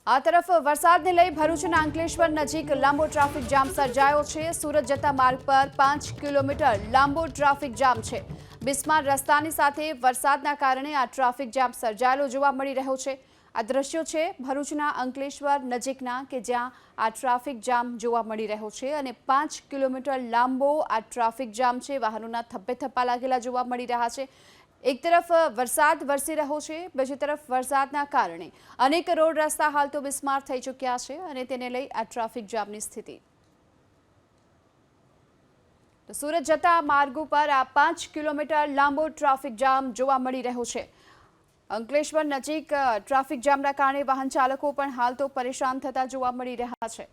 આ તરફ વરસાદને લઈ ભરૂચના અંકલેશ્વર નજીક લાંબો ટ્રાફિક જામ સર્જાયો છે। સુરત જતા માર્ગ પર 5 કિલોમીટર લાંબો ટ્રાફિક જામ છે। બિસ્માર રસ્તાની સાથે વરસાદના કારણે આ ટ્રાફિક જામ સર્જાયેલો જોવા મળી રહ્યો છે। આ દ્રશ્યો છે ભરૂચના અંકલેશ્વર નજીકના કે જ્યાં આ ટ્રાફિક જામ જોવા મળી રહ્યો છે અને 5 કિલોમીટર લાંબો આ ટ્રાફિક જામ છે। વાહનોના થપ્પે થપ્પા લાગેલા જોવા મળી રહ્યા છે। એક તરફ વરસાદ વરસી રહ્યો છે, બીજી તરફ વરસાદના કારણે અનેક રોડ રસ્તા હાલ તો બિસ્માર થઈ ચૂક્યા છે અને તેને લઈ આ ટ્રાફિક જામની સ્થિતિ। તો સુરત જતા માર્ગો પર આ 5 કિલોમીટર લાંબો ટ્રાફિક જામ જોવા મળી રહ્યો છે। અંકલેશ્વર નજીક ટ્રાફિક જામના કારણે વાહન ચાલકો પણ હાલ તો પરેશાન થતા જોવા મળી રહ્યા છે।